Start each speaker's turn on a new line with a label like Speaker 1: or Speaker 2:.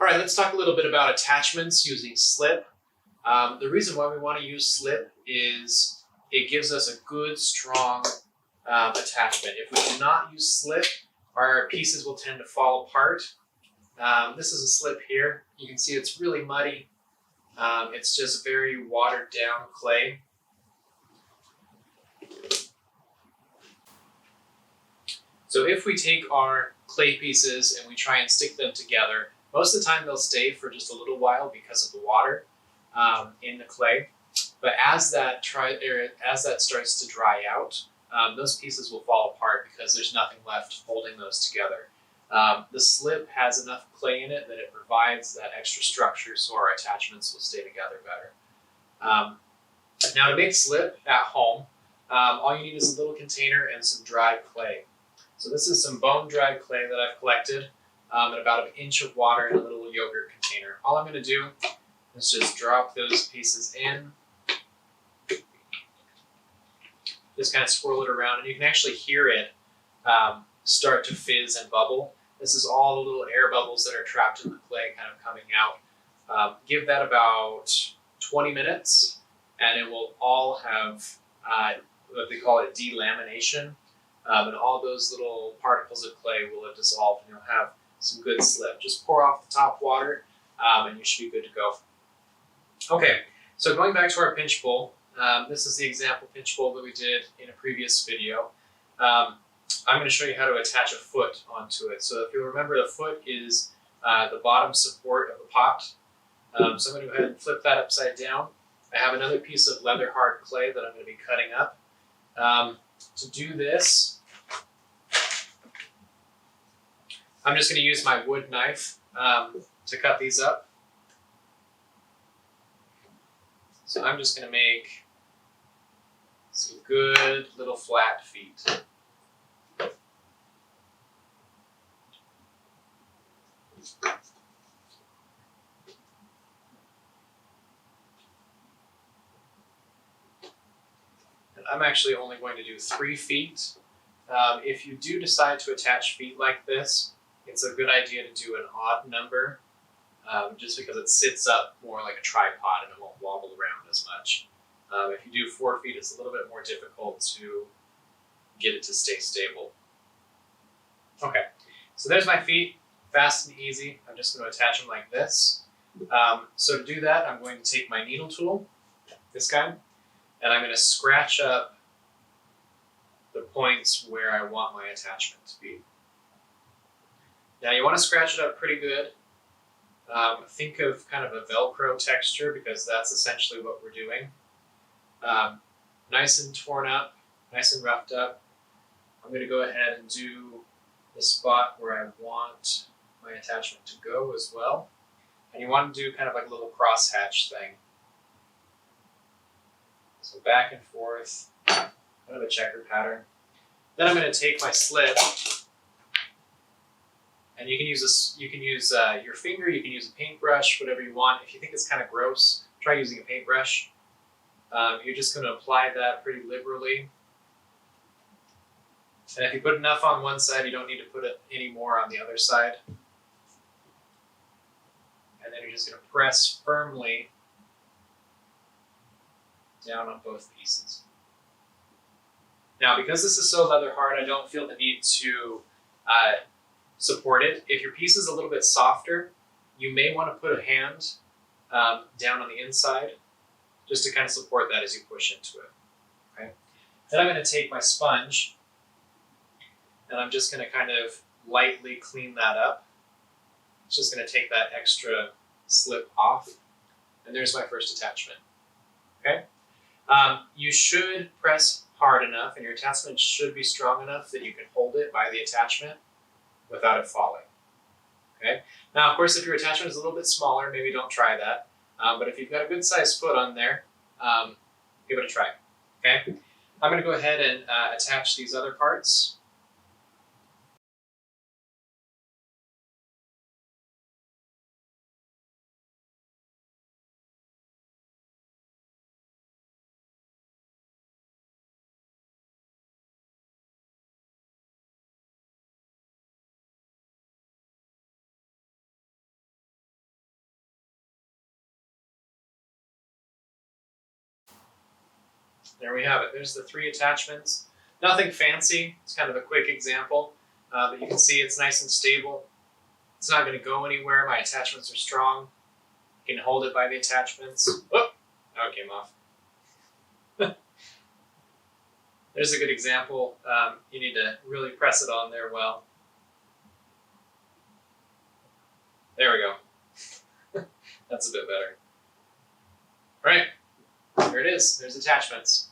Speaker 1: All right, let's talk a little bit about attachments using slip. The reason why we want to use slip is it gives us a good, strong attachment. If we do not use slip, our pieces will tend to fall apart. This is a slip here. You can see it's really muddy. It's just very watered down clay. So if we take our clay pieces and we try and stick them together, most of the time they'll stay for just a little while because of the water in the clay. But as that starts to dry out, those pieces will fall apart because there's nothing left holding those together. The slip has enough clay in it that it provides that extra structure so our attachments will stay together better. Now to make slip at home, all you need is a little container and some dried clay. So this is some bone-dried clay that I've collected and about 1 inch of water in a little yogurt container. All I'm going to do is just drop those pieces in. Just kind of swirl it around, and you can actually hear it start to fizz and bubble. This is all the little air bubbles that are trapped in the clay kind of coming out. Give that about 20 minutes, and it will all have what they call it delamination. And all those little particles of clay will have dissolved, and you'll have some good slip. Just pour off the top water, and you should be good to go. Okay, so going back to our pinch bowl, this is the example pinch bowl that we did in a previous video. I'm going to show you how to attach a foot onto it. So if you remember, the foot is the bottom support of the pot. So I'm going to go ahead and flip that upside down. I have another piece of leather hard clay that I'm going to be cutting up. To do this, I'm just going to use my wood knife to cut these up. So I'm just going to make some good little flat feet. I'm actually only going to do 3 feet. If you do decide to attach feet like this, it's a good idea to do an odd number, just because it sits up more like a tripod and it won't wobble around as much. If you do 4 feet, it's a little bit more difficult to get it to stay stable. Okay, so there's my feet, fast and easy. I'm just going to attach them like this. So to do that, I'm going to take my needle tool, this guy, and I'm going to scratch up the points where I want my attachment to be. Now you want to scratch it up pretty good. Think of kind of a Velcro texture, because that's essentially what we're doing. Nice and torn up, nice and roughed up. I'm going to go ahead and do the spot where I want my attachment to go as well. And you want to do kind of like a little crosshatch thing. So back and forth, kind of a checker pattern. Then I'm going to take my slip, and you can use your finger, you can use a paintbrush, whatever you want. If you think it's kind of gross, try using a paintbrush. You're just going to apply that pretty liberally. And if you put enough on one side, you don't need to put it any more on the other side. And then you're just going to press firmly down on both pieces. Now, because this is so leather hard, I don't feel the need to support it. If your piece is a little bit softer, you may want to put a hand down on the inside just to kind of support that as you push into it. Okay. Then I'm going to take my sponge, and I'm just going to kind of lightly clean that up. It's just going to take that extra slip off. And there's my first attachment. Okay. You should press hard enough, and your attachment should be strong enough that you can hold it by the attachment without it falling. Okay. Now, of course, if your attachment is a little bit smaller, maybe don't try that. But if you've got a good sized foot on there, give it a try. Okay. I'm going to go ahead and attach these other parts. There we have it. There's the 3 attachments. Nothing fancy. It's kind of a quick example, but you can see it's nice and stable. It's not going to go anywhere. My attachments are strong. You can hold it by the attachments. Oh, now it came off. There's a good example. You need to really press it on there well. There we go. That's a bit better. All right, there it is. There's attachments.